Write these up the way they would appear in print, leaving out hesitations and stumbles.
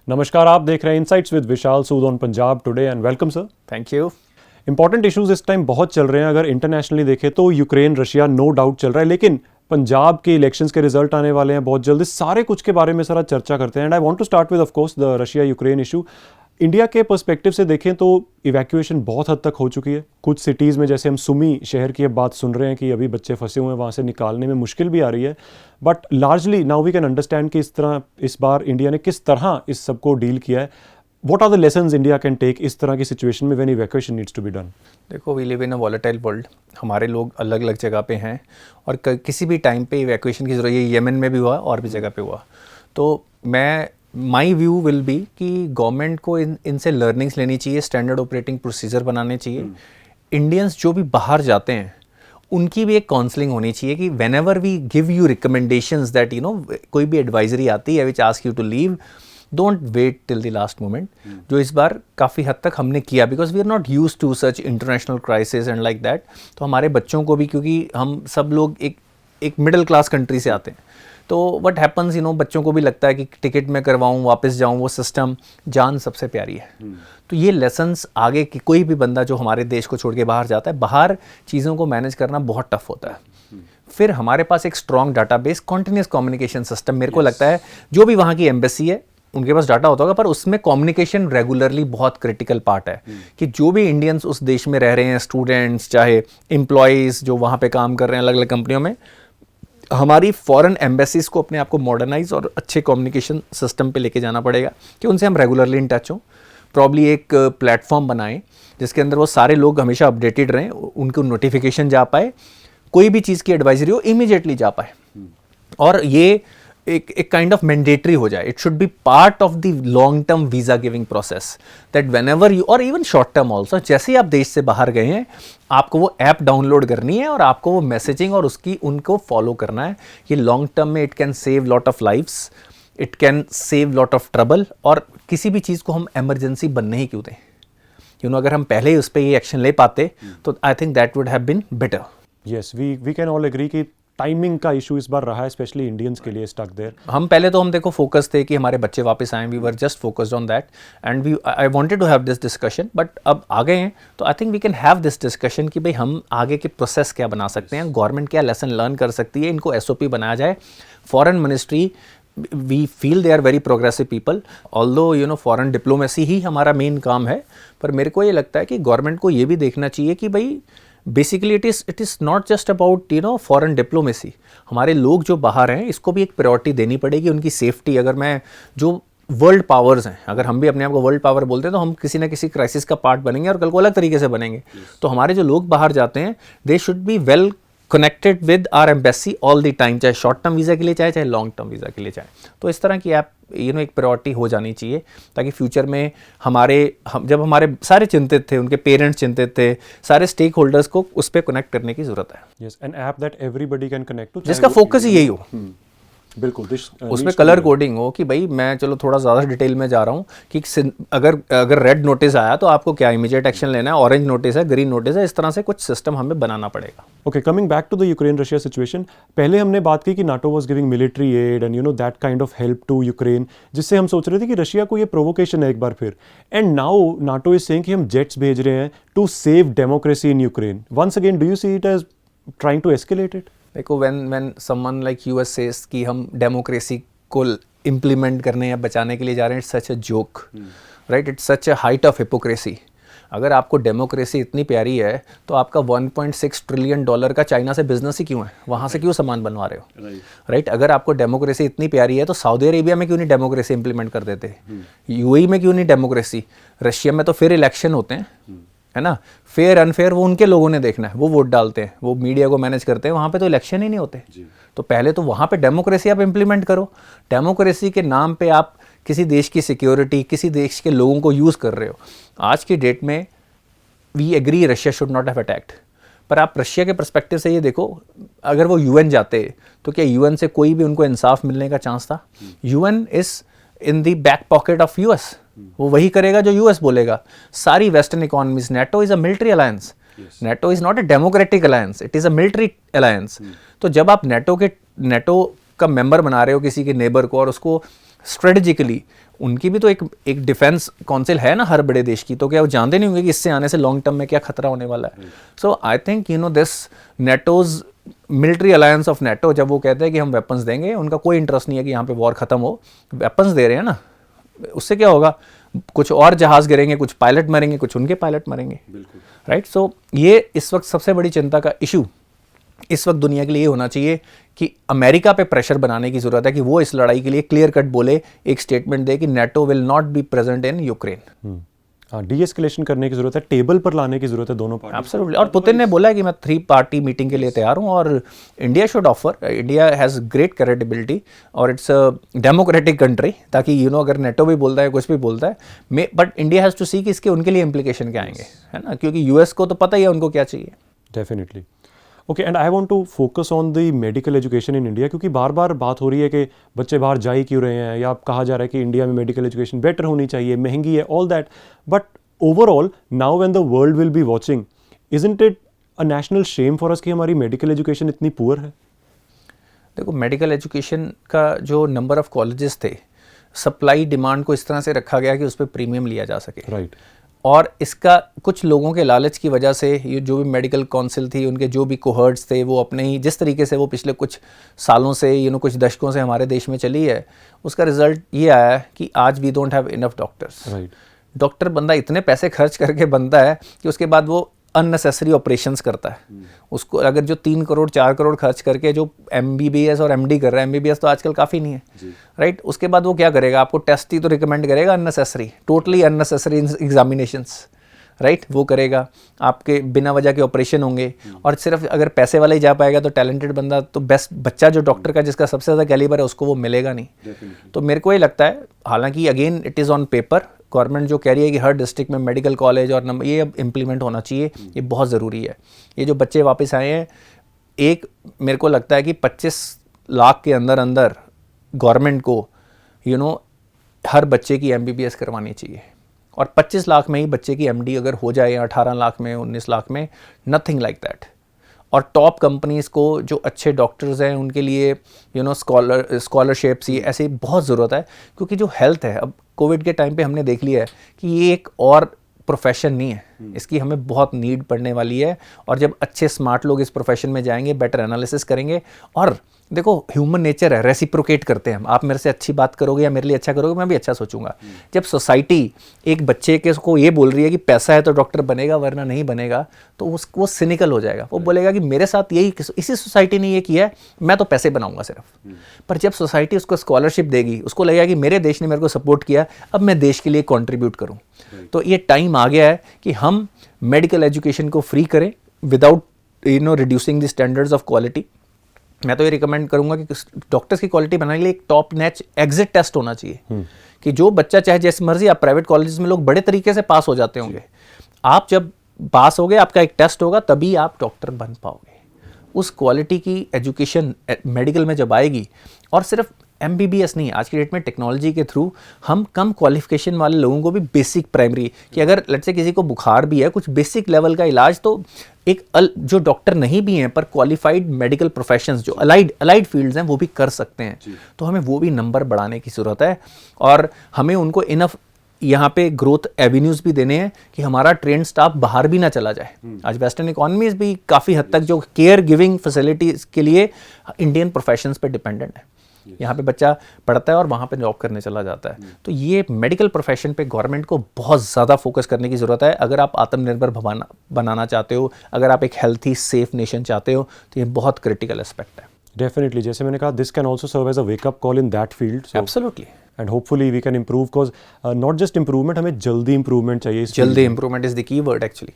नमस्कार, आप देख रहे हैं insights with Vishal Sood on Punjab today and welcome sir. Thank you. Important issues इस टाइम बहुत चल रहे हैं। अगर इंटरनेशनली देखें तो यूक्रेन रशिया नो डाउट चल रहा है, लेकिन पंजाब के इलेक्शंस के रिजल्ट आने वाले हैं बहुत जल्द। इस सारे कुछ के बारे में सर आज चर्चा करते हैं and I want to start with of course the Russia Ukraine issue. India के पर्सपेक्टिव से देखें तो इवैक्यूएशन बहुत हद तक हो चुकी है। कुछ सिटीज़ में जैसे हम सुमी शहर की अब बात सुन रहे हैं कि अभी बच्चे फंसे हुए हैं, वहाँ से निकालने में मुश्किल भी आ रही है। But largely now we can understand कि इस बार इंडिया ने किस तरह इस सबको डील किया है। What are the lessons India can take इस तरह की सिचुएशन में when evacuation needs to be done? देखो, we live in a volatile world. हमारे लोग अलग अलग जगह पे हैं और किसी भी टाइम पे इवैक्यूएशन की ज़रूरत है। यमन में भी हुआ और भी जगह पे हुआ। तो माई व्यू विल बी कि गवर्नमेंट को इनसे लर्निंग्स लेनी चाहिए, स्टैंडर्ड ऑपरेटिंग प्रोसीजर बनाने चाहिए। इंडियंस जो भी बाहर जाते हैं उनकी भी एक काउंसलिंग होनी चाहिए कि whenever we give you recommendations that कोई भी एडवाइजरी आती है which ask you to leave, don't wait till the last moment, जो इस बार काफ़ी हद तक हमने किया because we are not use to such international crisis and like that. तो हमारे बच्चों को भी, क्योंकि हम सब लोग एक मिडिल क्लास कंट्री से आते हैं, तो व्हाट हैपन्स बच्चों को भी लगता है कि टिकट में करवाऊँ वापस जाऊँ, वो सिस्टम, जान सबसे प्यारी है। तो ये लेसन्स आगे कि कोई भी बंदा जो हमारे देश को छोड़ के बाहर जाता है, बाहर चीज़ों को मैनेज करना बहुत टफ होता है। फिर हमारे पास एक strong database, continuous communication system, मेरे को लगता है जो भी वहाँ की एम्बेसी है उनके पास डाटा होता होगा, पर उसमें कम्युनिकेशन रेगुलरली बहुत क्रिटिकल पार्ट है कि जो भी इंडियंस उस देश में रह रहे हैं, स्टूडेंट्स चाहे एम्प्लॉयज़ जो वहाँ पे काम कर रहे हैं अलग अलग कंपनियों में, हमारी फॉरेन एम्बेसीज को अपने आप को मॉडर्नाइज और अच्छे कम्युनिकेशन सिस्टम पे लेके जाना पड़ेगा कि उनसे हम रेगुलरली इन टच हों। प्रॉब्ली एक प्लेटफॉर्म बनाएं जिसके अंदर वो सारे लोग हमेशा अपडेटेड रहें, उनको नोटिफिकेशन जा पाए, कोई भी चीज़ की एडवाइजरी हो इमीडिएटली जा पाए, और ये एक काइंड ऑफ मैंडेटरी हो जाए। It should be part of the long term visa giving process that when ever you, और इवन शॉर्ट टर्म ऑल्सो, जैसे ही आप देश से बाहर गए हैं आपको वो ऐप डाउनलोड करनी है और आपको वो मैसेजिंग और उनको फॉलो करना है। ये लॉन्ग टर्म में it can save lot of lives, it can save lot of trouble. और किसी भी चीज़ को हम एमरजेंसी बनने ही क्यों दें? अगर हम पहले ही उस पर ये एक्शन ले पाते तो I think that would have been better. Yes, we can all agree कि टाइमिंग का इशू इस बार रहा है, स्पेशली इंडियंस के लिए स्टक देयर। हम देखो फोकस थे कि हमारे बच्चे वापस आएं, we were just focused on that and I wanted to have this discussion, but अब आ गए हैं तो I think we can have this discussion कि भाई हम आगे के प्रोसेस क्या बना सकते हैं, गवर्नमेंट क्या लेसन लर्न कर सकती है, इनको SOP बनाया जाए। Foreign ministry, we feel they are very progressive people, although foreign diplomacy ही हमारा मेन काम है, पर मेरे को ये लगता है कि गवर्नमेंट को ये भी देखना चाहिए कि भाई basically it is not just about foreign diplomacy. हमारे लोग जो बाहर हैं इसको भी एक प्रायोरिटी देनी पड़ेगी, उनकी सेफ्टी। अगर मैं जो वर्ल्ड पावर्स हैं, अगर हम भी अपने आप को वर्ल्ड पावर बोलते हैं तो हम किसी ना किसी क्राइसिस का पार्ट बनेंगे और कल को अलग तरीके से बनेंगे। तो हमारे जो लोग बाहर जाते हैं they should be well connected with our embassy all the time, चाहे शॉर्ट टर्म वीज़ा के लिए चाहे लॉन्ग टर्म वीज़ा के लिए चाहे। तो इस तरह की ऐप एक प्रायोरिटी हो जानी चाहिए ताकि फ्यूचर में जब हमारे सारे चिंतित थे, उनके पेरेंट्स चिंतित थे, सारे स्टेक होल्डर्स को उस पर कनेक्ट करने की जरूरत है। Yes, an app that everybody can connect to, जिसका फोकस ही यही हो। बिल्कुल, उसमें कलर कोडिंग हो कि भाई मैं चलो थोड़ा ज़्यादा डिटेल में जा रहा हूँ कि अगर रेड नोटिस आया तो आपको क्या इमीडिएट एक्शन लेना है, ऑरेंज नोटिस है, ग्रीन नोटिस है, इस तरह से कुछ सिस्टम हमें बनाना पड़ेगा। Okay, coming back to the Ukraine Russia situation, पहले हमने बात की कि NATO was giving military aid and that kind of help to Ukraine, जिससे हम सोच रहे थे कि रशिया को ये प्रोवोकेशन है एक बार फिर, and now NATO is saying कि हम जेट्स भेज रहे हैं to save democracy in Ukraine. Once again, do you see it as trying to escalate it? देखो, when someone like US says कि हम डेमोक्रेसी को इम्प्लीमेंट करने या बचाने के लिए जा रहे हैं, it's such a joke, right? It's such a height of hypocrisy. अगर आपको डेमोक्रेसी इतनी प्यारी है तो आपका $1.6 ट्रिलियन का चाइना से बिजनेस ही क्यों है? वहाँ से क्यों सामान बनवा रहे हो, राइट? अगर आपको डेमोक्रेसी इतनी प्यारी है तो सऊदी अरेबिया में क्यों नहीं डेमोक्रेसी इंप्लीमेंट कर देते? UAE में क्यों नहीं डेमोक्रेसी? रशिया में तो फिर इलेक्शन होते हैं, है ना? फेयर अनफेयर वो उनके लोगों ने देखना है, वो वोट डालते हैं, वो मीडिया को मैनेज करते हैं, वहाँ पे तो इलेक्शन ही नहीं होते। तो पहले तो वहाँ पे डेमोक्रेसी आप इम्प्लीमेंट करो। डेमोक्रेसी के नाम पे आप किसी देश की सिक्योरिटी, किसी देश के लोगों को यूज़ कर रहे हो। आज की डेट में we agree Russia should not have attacked, पर आप रशिया के पर्सपेक्टिव से ये देखो, अगर वो UN जाते तो क्या UN से कोई भी उनको इंसाफ मिलने का चांस था? UN is in the back pocket of US, वो वही करेगा जो US बोलेगा। सारी western economies, NATO is a military alliance, NATO is not a democratic alliance, it is a military alliance. तो जब आप NATO का मेंबर बना रहे हो किसी के नेबर को और उसको स्ट्रेटेजिकली उनकी भी तो एक डिफेंस काउंसिल है ना हर बड़े देश की, तो क्या वो जानते नहीं होंगे कि इससे आने से लॉन्ग टर्म में क्या खतरा होने वाला है? So I think this NATO's military alliance of NATO, जब वो कहते हैं कि हम वेपन्स देंगे, उनका कोई इंटरेस्ट नहीं है कि यहाँ पे वॉर खत्म हो, वेपन्स दे रहे हैं ना, उससे क्या होगा? कुछ और जहाज गिरेंगे, कुछ पायलट मरेंगे, कुछ उनके पायलट मरेंगे, राइट? सो ये इस वक्त सबसे बड़ी चिंता का इशू इस वक्त दुनिया के लिए होना चाहिए कि अमेरिका पे प्रेशर बनाने की जरूरत है कि वो इस लड़ाई के लिए क्लियर कट बोले, एक स्टेटमेंट दे कि NATO will not be present in Ukraine. D-escalation करने की जरूरत है, टेबल पर लाने की जरूरत है दोनों पार्टी। एब्सोल्युटली। और पुतिन ने बोला है कि मैं 3 पार्टी मीटिंग के लिए तैयार हूं, और India should offer, India has great credibility और इट्स अ डेमोक्रेटिक कंट्री, ताकि अगर नेटो भी बोलता है, कुछ भी बोलता है, बट इंडिया हैज़ टू सी कि इसके उनके लिए इंप्लीकेशन क्या आएंगे, है ना? क्योंकि यूएस को तो पता ही है उनको क्या चाहिए। Definitely. Okay, and I want to focus on the medical education in India, क्योंकि बार बार बात हो रही है कि बच्चे बाहर जा ही क्यों रहे हैं, या कहा जा रहा है कि इंडिया में मेडिकल एजुकेशन बेटर होनी चाहिए, महंगी है, all that, but overall now when the world will be watching, isn't it a national Shem for us कि हमारी मेडिकल एजुकेशन इतनी पुअर है? देखो, मेडिकल एजुकेशन का जो नंबर ऑफ कॉलेजेस थे, सप्लाई डिमांड को इस तरह से रखा गया कि उस पर प्रीमियम लिया जा सके, राइट। और इसका कुछ लोगों के लालच की वजह से ये जो भी मेडिकल काउंसिल थी, उनके जो भी कोहर्ट्स थे, वो अपने ही जिस तरीके से वो पिछले कुछ सालों से कुछ दशकों से हमारे देश में चली है, उसका रिजल्ट ये आया है कि आज we don't have enough doctors. Right. Doctor बंदा इतने पैसे खर्च करके बनता है कि उसके बाद वो अननेसेसरी ऑपरेशंस करता है। उसको अगर जो 3 करोड़ 4 करोड़ खर्च करके जो MBBS और MD कर रहा है, MBBS तो आजकल काफ़ी नहीं है, राइट? उसके बाद वो क्या करेगा? आपको टेस्ट ही तो रिकमेंड करेगा unnecessary, totally unnecessary examinations, right? वो करेगा, आपके बिना वजह के ऑपरेशन होंगे, और सिर्फ अगर पैसे वाला ही जा पाएगा तो टैलेंटेड बंदा, तो बेस्ट बच्चा जो डॉक्टर का जिसका सबसे ज़्यादा कैलिबर है, उसको वो मिलेगा नहीं। तो मेरे को ये लगता है, हालांकि again it is on paper, government जो कह रही है कि हर डिस्ट्रिक्ट में मेडिकल कॉलेज और ये अब इम्प्लीमेंट होना चाहिए, ये बहुत ज़रूरी है। ये जो बच्चे वापस आए हैं, एक मेरे को लगता है कि 25 लाख के अंदर अंदर गवर्नमेंट को हर बच्चे की MBBS करवानी चाहिए, और 25 लाख में ही बच्चे की MD अगर हो जाए, या 18 लाख में, 19 लाख में, नथिंग लाइक दैट। और टॉप कंपनीज़ को जो अच्छे डॉक्टर्स हैं उनके लिए स्कॉलरशिप्स, ये ऐसे बहुत ज़रूरत है, क्योंकि जो हेल्थ है, अब कोविड के टाइम पे हमने देख लिया है कि ये एक और प्रोफेशन नहीं है, इसकी हमें बहुत नीड पड़ने वाली है। और जब अच्छे स्मार्ट लोग इस प्रोफेशन में जाएंगे, बेटर एनालिसिस करेंगे, और देखो ह्यूमन नेचर है, रेसिप्रोकेट करते हैं हम, आप मेरे से अच्छी बात करोगे या मेरे लिए अच्छा करोगे, मैं भी अच्छा सोचूंगा। जब सोसाइटी एक बच्चे के को ये बोल रही है कि पैसा है तो डॉक्टर बनेगा वरना नहीं बनेगा, तो वो सिनिकल हो जाएगा, वो बोलेगा कि मेरे साथ इसी सोसाइटी ने ये किया है, मैं तो पैसे बनाऊंगा सिर्फ। पर जब सोसाइटी उसको स्कॉलरशिप देगी, उसको लगेगा कि मेरे देश ने मेरे को सपोर्ट किया, अब मैं देश के लिए कॉन्ट्रीब्यूट करूँ। तो ये टाइम आ गया है कि हम मेडिकल एजुकेशन को फ्री करें without reducing the standards of quality. मैं तो ये रिकमेंड करूंगा कि डॉक्टर्स की क्वालिटी बनाने के लिए एक टॉप नैच एग्जिट टेस्ट होना चाहिए, कि जो बच्चा चाहे जैसे मर्जी, आप प्राइवेट कॉलेज में लोग बड़े तरीके से पास हो जाते होंगे, आप जब पास हो गए, आपका एक टेस्ट होगा, तभी आप डॉक्टर बन पाओगे। उस क्वालिटी की एजुकेशन मेडिकल में जब आएगी, और सिर्फ MBBS नहीं, आज की डेट में टेक्नोलॉजी के थ्रू हम कम क्वालिफिकेशन वाले लोगों को भी बेसिक प्राइमरी, कि अगर लेट्स से किसी को बुखार भी है, कुछ बेसिक लेवल का इलाज, तो एक जो डॉक्टर नहीं भी हैं पर क्वालिफाइड मेडिकल प्रोफेशंस जो अलाइड फील्ड्स हैं, वो भी कर सकते हैं। तो हमें वो भी नंबर बढ़ाने की ज़रूरत है, और हमें उनको इनफ यहाँ पे ग्रोथ एवेन्यूज़ भी देने हैं कि हमारा ट्रेंड स्टाफ बाहर भी ना चला जाए। आज वेस्टर्न इकोनॉमीज भी काफ़ी हद तक जो केयर गिविंग फैसिलिटीज़ के लिए इंडियन प्रोफेशंस पे डिपेंडेंट है। यहाँ पे बच्चा पढ़ता है और वहाँ पे जॉब करने चला जाता है। तो ये मेडिकल प्रोफेशन पे गवर्नमेंट को बहुत ज़्यादा फोकस करने की ज़रूरत है। अगर आप आत्मनिर्भर बनाना चाहते हो, अगर आप एक हेल्थी सेफ नेशन चाहते हो, तो ये बहुत क्रिटिकल एस्पेक्ट है। डेफिनेटली, जैसे मैंने कहा, this can also serve as a wake up call in that field. Absolutely. And hopefully we can improve, because not just improvement, हमें जल्दी इम्प्रूवमेंट चाहिए। जल्दी improvement is the key word actually.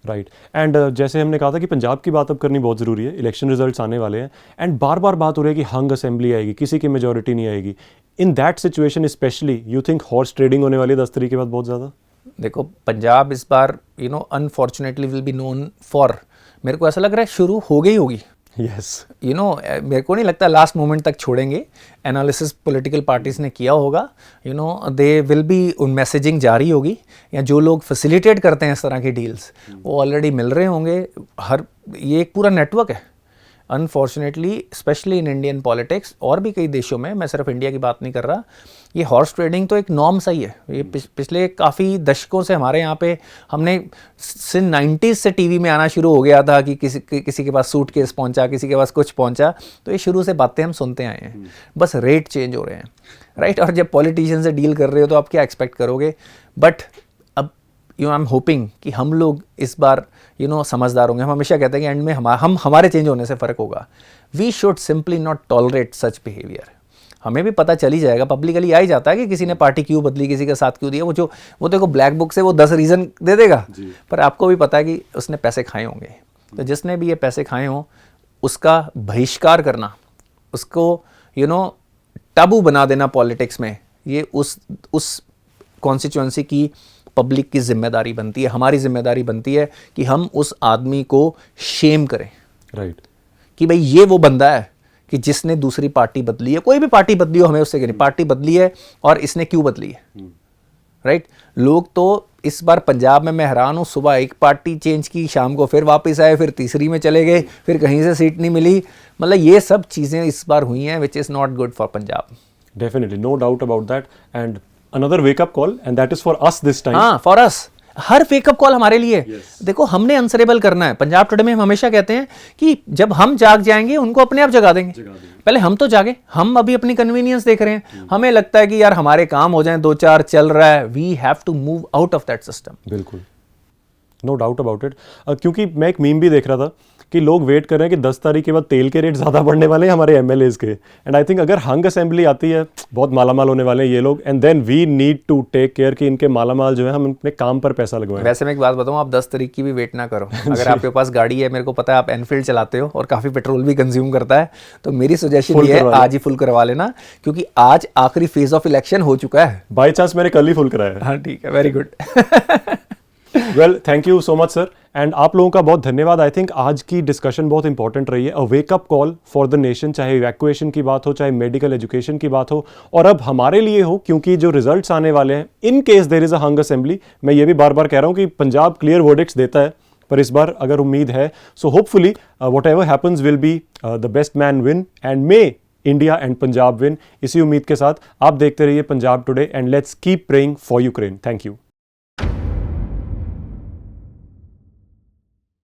Right. And जैसे हमने कहा था कि पंजाब की बात अब करनी बहुत ज़रूरी है, इलेक्शन रिजल्ट्स आने वाले हैं, एंड बार बार बात हो रही है कि हंग असेंबली आएगी, किसी की मेजोरिटी नहीं आएगी। In that situation specially you think horse trading होने वाली है 10 तारीख के बाद बहुत ज़्यादा? देखो, पंजाब इस बार unfortunately will be known for, मेरे को ऐसा लग रहा है शुरू हो गई होगी। यस। मेरे को नहीं लगता लास्ट मोमेंट तक छोड़ेंगे। एनालिसिस पॉलिटिकल पार्टीज ने किया होगा, दे विल बी, उन मैसेजिंग जारी होगी, या जो लोग फैसिलिटेट करते हैं इस तरह की डील्स, वो ऑलरेडी मिल रहे होंगे। ये एक पूरा नेटवर्क है। Unfortunately specially in Indian politics और भी कई देशों में, मैं सिर्फ इंडिया की बात नहीं कर रहा, ये हॉर्स ट्रेडिंग तो एक नॉर्म सा ही है। ये पिछले काफ़ी दशकों से हमारे यहाँ पे हमने सिंस 90s से टीवी में आना शुरू हो गया था कि किसी के पास सूटकेस पहुँचा, किसी के पास कुछ पहुँचा, तो ये शुरू से बातें हम सुनते आए हैं, बस रेट चेंज हो रहे हैं, राइट। और जब पॉलिटिशियन से डील कर रहे हो तो आप क्या एक्सपेक्ट करोगे। बट अब आई एम होपिंग कि हम लोग इस बार समझदार होंगे। हम हमेशा कहते हैं कि एंड में हमारे चेंज होने से फ़र्क होगा। We should simply not tolerate such behaviour. हमें भी पता चल ही जाएगा, पब्लिकली आ ही जाता है कि किसी ने पार्टी क्यों बदली, किसी का साथ क्यों दिया। वो देखो ब्लैक बुक से वो 10 रीज़न दे देगा, पर आपको भी पता है कि उसने पैसे खाए होंगे। तो जिसने भी ये पैसे खाए हों उसका बहिष्कार करना, उसको टाबू बना देना पॉलिटिक्स में, ये उस कॉन्स्टिट्यूएंसी की पब्लिक की जिम्मेदारी बनती है, हमारी जिम्मेदारी बनती है कि हम उस आदमी को शेम करें, राइट, कि भाई ये वो बंदा है कि जिसने दूसरी पार्टी बदली है, कोई भी पार्टी बदली हो, हमें उससे कहनी पार्टी बदली है और इसने क्यों बदली है, राइट। लोग तो इस बार पंजाब में मैं हैरान हूँ, सुबह एक पार्टी चेंज की, शाम को फिर वापस आए, फिर तीसरी में चले गए, फिर कहीं से सीट नहीं मिली। मतलब ये सब चीज़ें इस बार हुई हैं which is not good for Punjab. Definitely, no doubt about that. And another wake up call, and that is for us this time. हाँ, फॉर अस। हर वेकअप कॉल हमारे लिए। देखो, हमने आंसरेबल करना है। पंजाब टुडे में हम हमेशा कहते हैं कि जब हम जाग जाएंगे उनको अपने आप जगा देंगे। पहले हम तो जागे, हम अभी अपनी कन्वीनियंस देख रहे हैं। हमें लगता है कि यार हमारे काम हो जाएं, 2-4 चल रहा है। We have to move out of that system. बिल्कुल, नो डाउट अबाउट इट। क्योंकि मैं एक मीम भी देख रहा था कि लोग वेट कर रहे हैं कि 10 तारीख के बाद तेल के रेट ज़्यादा बढ़ने वाले हैं हमारे एमएलएज के। एंड आई थिंक अगर हंग असेंबली आती है, बहुत मालामाल होने वाले हैं ये लोग। And then we need to take care कि इनके मालामाल जो है हम अपने काम पर पैसा लगवाएं। वैसे मैं एक बात बताऊं, आप 10 तारीख की भी वेट ना करो। अगर आपके पास गाड़ी है, मेरे को पता है आप एनफील्ड चलाते हो और काफ़ी पेट्रोल भी कंज्यूम करता है, तो मेरी सजेशन ये है आज ही फुल करवा लेना, क्योंकि आज आखिरी फेज ऑफ इलेक्शन हो चुका है। बाई चांस मैंने कल ही फुल कराया। हाँ, ठीक है, very good. Well, thank you so much sir, and आप लोगों का बहुत धन्यवाद। आई थिंक आज की डिस्कशन बहुत इंपॉर्टेंट रही है। अ wake up call for the nation, चाहे इवैक्यूएशन की बात हो, चाहे मेडिकल एजुकेशन की बात हो, और अब हमारे लिए हो, क्योंकि जो रिजल्ट्स आने वाले हैं, in case there is a hung assembly, मैं ये भी बार बार कह रहा हूँ कि पंजाब क्लियर वर्डिक्ट्स देता है, पर इस बार अगर उम्मीद है, so hopefully what ever happens will be the best man win, and may India and Punjab win. इसी उम्मीद के साथ आप देखते रहिए Punjab today, and let's keep praying for Ukraine. Thank you.